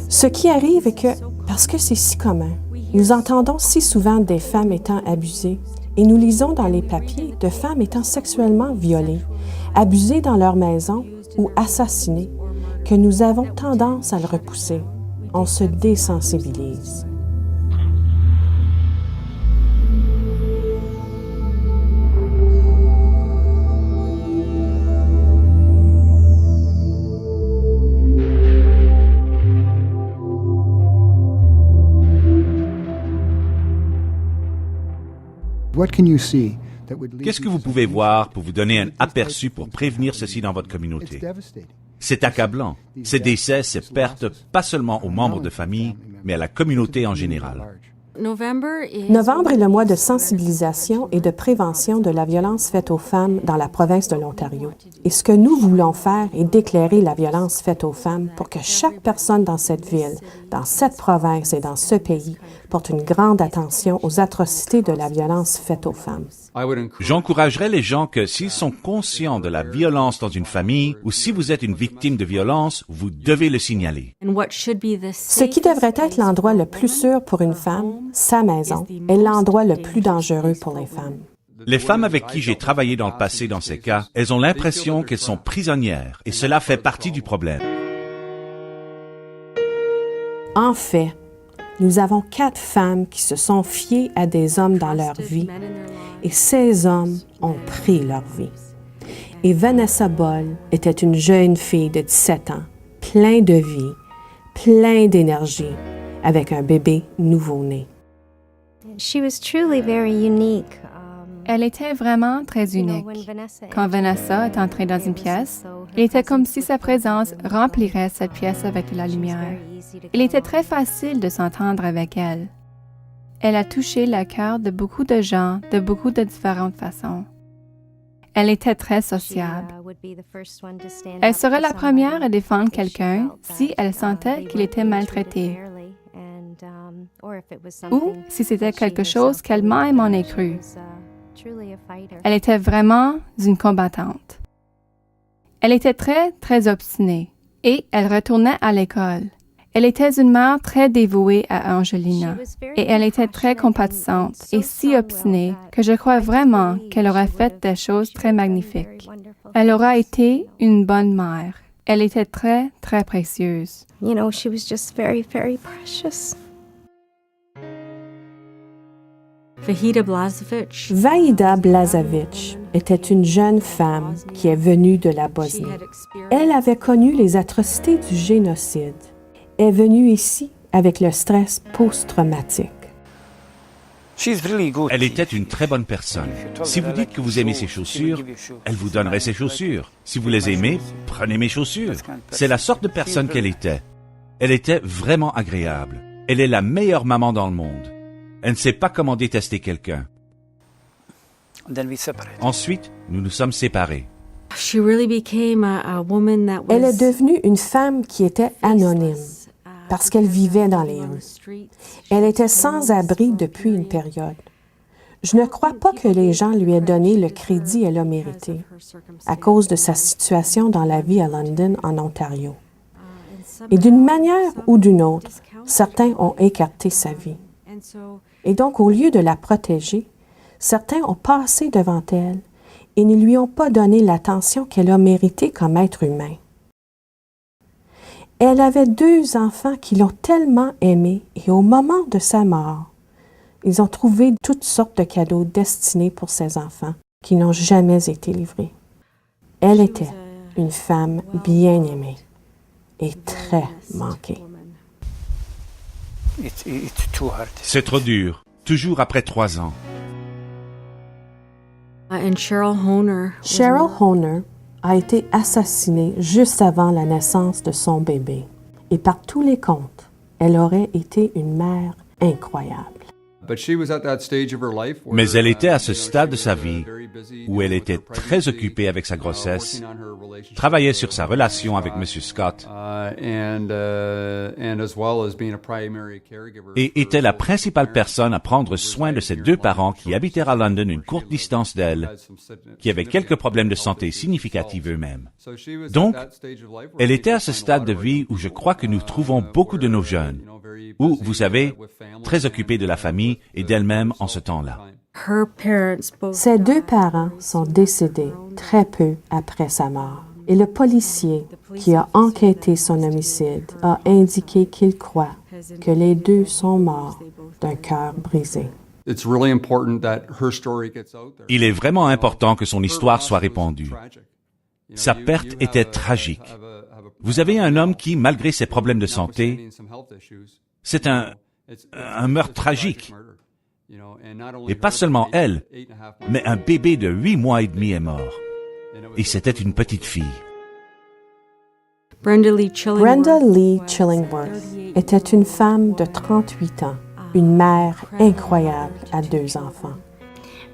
Ce qui arrive est que, parce que c'est si commun, nous entendons si souvent des femmes étant abusées et nous lisons dans les papiers de femmes étant sexuellement violées, abusées dans leur maison ou assassinées, que nous avons tendance à le repousser. On se désensibilise. Qu'est-ce que vous pouvez voir pour vous donner un aperçu pour prévenir ceci dans votre communauté? C'est accablant. Ces décès, ces pertes, pas seulement aux membres de famille, mais à la communauté en général. Novembre est le mois de sensibilisation et de prévention de la violence faite aux femmes dans la province de l'Ontario. Et ce que nous voulons faire est d'éclairer la violence faite aux femmes pour que chaque personne dans cette ville, dans cette province et dans ce pays porte une grande attention aux atrocités de la violence faite aux femmes. J'encouragerais les gens que s'ils sont conscients de la violence dans une famille ou si vous êtes une victime de violence, vous devez le signaler. Ce qui devrait être l'endroit le plus sûr pour une femme, sa maison, est l'endroit le plus dangereux pour les femmes. Les femmes avec qui j'ai travaillé dans le passé dans ces cas, elles ont l'impression qu'elles sont prisonnières et cela fait partie du problème. En fait, nous avons 4 femmes qui se sont fiées à des hommes dans leur vie et ces hommes ont pris leur vie. Et Vanessa Boll était une jeune fille de 17 ans, plein de vie, plein d'énergie, avec un bébé nouveau-né. Elle était vraiment très unique. Quand Vanessa est entrée dans une pièce, il était comme si sa présence remplirait cette pièce avec la lumière. Il était très facile de s'entendre avec elle. Elle a touché le cœur de beaucoup de gens de beaucoup de différentes façons. Elle était très sociable. Elle serait la première à défendre quelqu'un si elle sentait qu'il était maltraité ou si c'était quelque chose qu'elle-même en ait cru. Elle était vraiment une combattante. Elle était très, très obstinée et elle retournait à l'école. Elle était une mère très dévouée à Angelina et elle était très compatissante et si obstinée que je crois vraiment qu'elle aurait fait des choses très magnifiques. Elle aura été une bonne mère. Elle était très, très précieuse. She was just very, very precious. Vaida Blažević était une jeune femme qui est venue de la Bosnie. Elle avait connu les atrocités du génocide. Elle est venue ici avec le stress post-traumatique. Elle était une très bonne personne. Si vous dites que vous aimez ses chaussures, elle vous donnerait ses chaussures. Si vous les aimez, prenez mes chaussures. C'est la sorte de personne qu'elle était. Elle était vraiment agréable. Elle est la meilleure maman dans le monde. Elle ne sait pas comment détester quelqu'un. Ensuite, nous nous sommes séparés. Elle est devenue une femme qui était anonyme parce qu'elle vivait dans les rues. Elle était sans abri depuis une période. Je ne crois pas que les gens lui aient donné le crédit qu'elle a mérité à cause de sa situation dans la vie à London, en Ontario. Et d'une manière ou d'une autre, certains ont écarté sa vie. Et donc, au lieu de la protéger, certains ont passé devant elle et ne lui ont pas donné l'attention qu'elle a méritée comme être humain. Elle avait 2 enfants qui l'ont tellement aimée et au moment de sa mort, ils ont trouvé toutes sortes de cadeaux destinés pour ses enfants qui n'ont jamais été livrés. Elle était une femme bien aimée et très manquée. C'est trop dur, toujours après 3 ans. Cheryl Honer a été assassinée juste avant la naissance de son bébé. Et par tous les comptes, elle aurait été une mère incroyable. Mais elle était à ce stade de sa vie où elle était très occupée avec sa grossesse, travaillait sur sa relation avec M. Scott et était la principale personne à prendre soin de ses 2 parents qui habitaient à London une courte distance d'elle, qui avaient quelques problèmes de santé significatifs eux-mêmes. Donc, elle était à ce stade de vie où je crois que nous trouvons beaucoup de nos jeunes, où, vous savez, très occupés de la famille et d'elle-même en ce temps-là. Ses deux parents sont décédés très peu après sa mort. Et le policier qui a enquêté son homicide a indiqué qu'il croit que les deux sont morts d'un cœur brisé. Il est vraiment important que son histoire soit répandue. Sa perte était tragique. Vous avez un homme qui, malgré ses problèmes de santé, c'est un meurtre tragique. Et pas seulement elle, mais un bébé de 8 mois et demi est mort. Et c'était une petite fille. Brenda Lee Chillingworth était une femme de 38 ans, une mère incroyable à 2 enfants.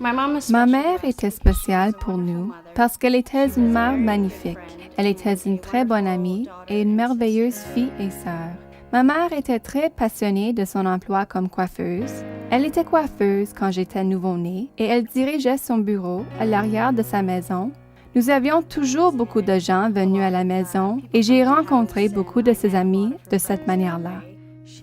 Ma mère était spéciale pour nous parce qu'elle était une mère magnifique. Elle était une très bonne amie et une merveilleuse fille et sœur. Ma mère était très passionnée de son emploi comme coiffeuse. Elle était coiffeuse quand j'étais nouveau-né et elle dirigeait son bureau à l'arrière de sa maison. Nous avions toujours beaucoup de gens venus à la maison et j'ai rencontré beaucoup de ses amis de cette manière-là.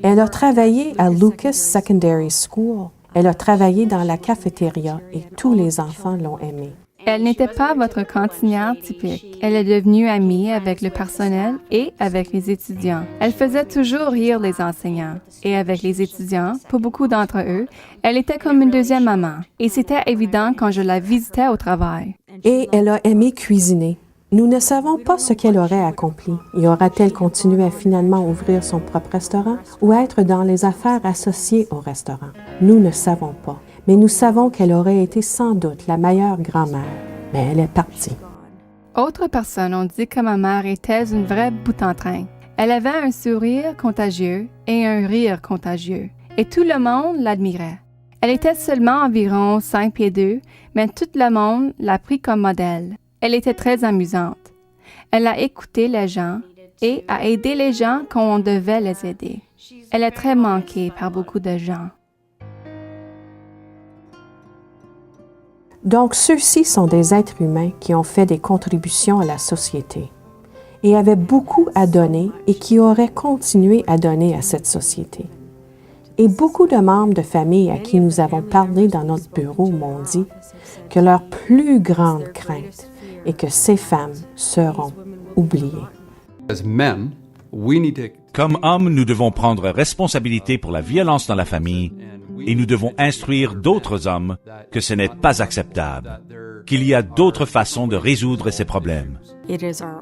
Elle a travaillé à Lucas Secondary School. Elle a travaillé dans la cafétéria et tous les enfants l'ont aimée. Elle n'était pas votre cantinière typique. Elle est devenue amie avec le personnel et avec les étudiants. Elle faisait toujours rire les enseignants. Et avec les étudiants, pour beaucoup d'entre eux, elle était comme une deuxième maman. Et c'était évident quand je la visitais au travail. Et elle a aimé cuisiner. Nous ne savons pas ce qu'elle aurait accompli. Y aura-t-elle continué à finalement ouvrir son propre restaurant ou être dans les affaires associées au restaurant? Nous ne savons pas. Mais nous savons qu'elle aurait été sans doute la meilleure grand-mère. Mais elle est partie. Autres personnes ont dit que ma mère était une vraie boute-en-train. Elle avait un sourire contagieux et un rire contagieux. Et tout le monde l'admirait. Elle était seulement environ 5 pieds 2, mais tout le monde l'a pris comme modèle. Elle était très amusante. Elle a écouté les gens et a aidé les gens quand on devait les aider. Elle est très manquée par beaucoup de gens. Donc, ceux-ci sont des êtres humains qui ont fait des contributions à la société et avaient beaucoup à donner et qui auraient continué à donner à cette société. Et beaucoup de membres de famille à qui nous avons parlé dans notre bureau m'ont dit que leur plus grande crainte est que ces femmes seront oubliées. Comme hommes, nous devons prendre responsabilité pour la violence dans la famille et nous devons instruire d'autres hommes que ce n'est pas acceptable, qu'il y a d'autres façons de résoudre ces problèmes.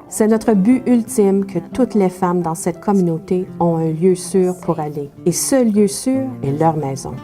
C'est notre but ultime que toutes les femmes dans cette communauté ont un lieu sûr pour aller. Et ce lieu sûr est leur maison.